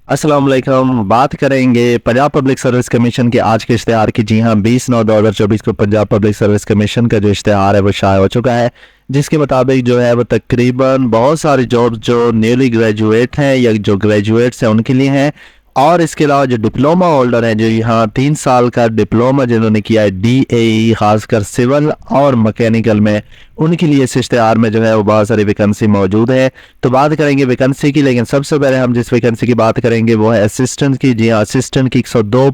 अस्सलाम वालेकुम। बात करेंगे पंजाब पब्लिक सर्विस कमीशन के आज के इश्तिहार की। जी हाँ, 20/9/2024 को पंजाब पब्लिक सर्विस कमीशन का जो इश्तिहार है वो शाया हो चुका है, जिसके मुताबिक जो है वो तकरीबन बहुत सारी जॉब जो न्यूली ग्रेजुएट हैं या जो ग्रेजुएट्स हैं उनके लिए हैं, और इसके अलावा जो डिप्लोमा होल्डर हैं, जो यहाँ 3 साल का डिप्लोमा जिन्होंने किया है DAE खासकर सिविल और मैकेनिकल में, उनके लिए इस इश्तिहार में जो है वो बहुत सारी वैकेंसी मौजूद है। तो बात करेंगे वैकेंसी की, लेकिन सबसे पहले हम जिस वैकेंसी की बात करेंगे वो है असिस्टेंट की। जी हाँ, असिस्टेंट की 102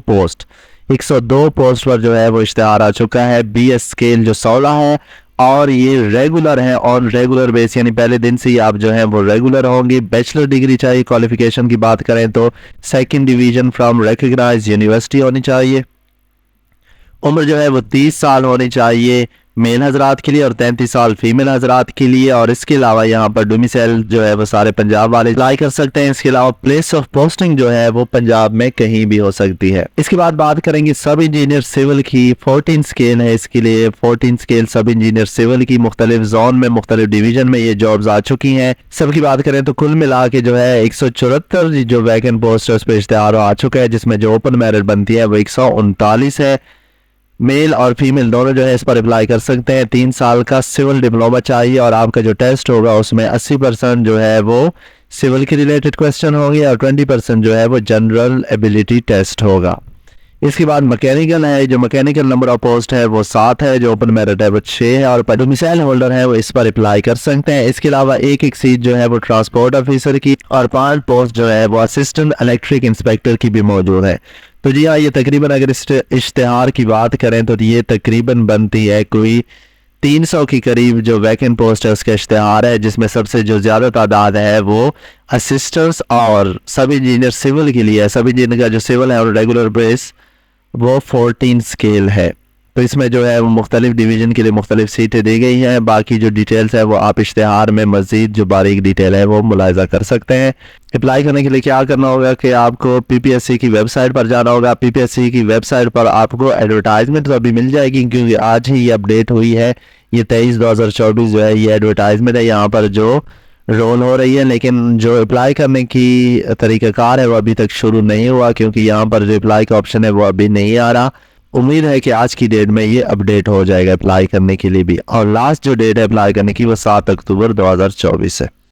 पोस्ट पर जो है वो इश्तिहार आ चुका है। BS स्केल जो 16 है और ये रेगुलर है, और रेगुलर बेस यानी पहले दिन से ही आप जो है वो रेगुलर होंगे। बैचलर डिग्री चाहिए। क्वालिफिकेशन की बात करें तो second division from recognised university होनी चाहिए। उम्र जो है वो 30 साल होनी चाहिए मेल हजरात के लिए और 33 साल फीमेल हजरात के लिए। और इसके अलावा यहाँ पर डोमिसाइल जो है वो सारे पंजाब वाले अप्लाई कर सकते हैं। इसके अलावा प्लेस ऑफ पोस्टिंग जो है वो पंजाब में कहीं भी हो सकती है। इसके बाद बात करेंगे सब इंजीनियर सिविल की। 14 स्केल है इसके लिए। 14 स्केल सब इंजीनियर सिविल की मुख्तलिफ जोन में, मुख्तलिफ डिवीजन में ये जॉब्स आ चुकी हैं। सबकी बात करें तो कुल मिला के जो है 174 जो वैकेंट पोस्ट है उस पर इश्तिहार आ चुका है, जिसमें जो ओपन मेरिट बनती है वो 139 है। मेल और फीमेल दोनों जो है इस पर अप्लाई कर सकते हैं। 3 साल का सिविल डिप्लोमा चाहिए और आपका जो टेस्ट होगा उसमें 80% जो है वो सिविल के रिलेटेड क्वेश्चन होंगे और 20% जो है वो जनरल एबिलिटी टेस्ट होगा। इसके बाद मैकेनिकल है। जो मैकेनिकल नंबर ऑफ पोस्ट है वो 7 है, जो ओपन मेरिट है वो 6 है, और डोमिसाइल होल्डर है वो इस पर अप्लाई कर सकते हैं। इसके अलावा एक सीट जो है वो ट्रांसपोर्ट ऑफिसर की और 5 पोस्ट जो है वो असिस्टेंट इलेक्ट्रिक इंस्पेक्टर की भी मौजूद है। तो जी हाँ, ये तकरीबन अगर इस इश्तिहार की बात करें तो ये तकरीबन बनती है कोई 300 के करीब जो वैकेंट पोस्ट है उसका इश्तिहार है, जिसमें सबसे जो ज़्यादा तादाद है वो असिस्टेंट्स और सब इंजीनियर सिविल के लिए है। सब इंजीनियर का जो सिविल है और रेगुलर बेस वो 14 स्केल है। तो इसमें जो है वो मुख्तलिफ डिवीजन के लिए मुख्तलिफ सीटें दी गई हैं। बाकी जो डिटेल्स है वो आप इश्तिहार में मज़ीद जो बारीक डिटेल है वो मुलाहिजा कर सकते हैं। अप्लाई करने के लिए क्या करना होगा कि आपको PPSC की वेबसाइट पर जाना होगा। PPSC की वेबसाइट पर आपको एडवर्टाइजमेंट तो अभी मिल जाएगी, क्योंकि आज ही ये अपडेट हुई है। ये 23/2024 जो है ये एडवर्टाइजमेंट है यहाँ पर जो रोल हो रही है, लेकिन जो अप्लाई करने की तरीक़ाकार है वो अभी तक शुरू नहीं हुआ, क्योंकि यहाँ पर जो अप्लाई का ऑप्शन है वो अभी नहीं आ रहा। उम्मीद है कि आज की डेट में ये अपडेट हो जाएगा अप्लाई करने के लिए भी। और लास्ट जो डेट है अप्लाई करने की वो 7 अक्टूबर 2024 है।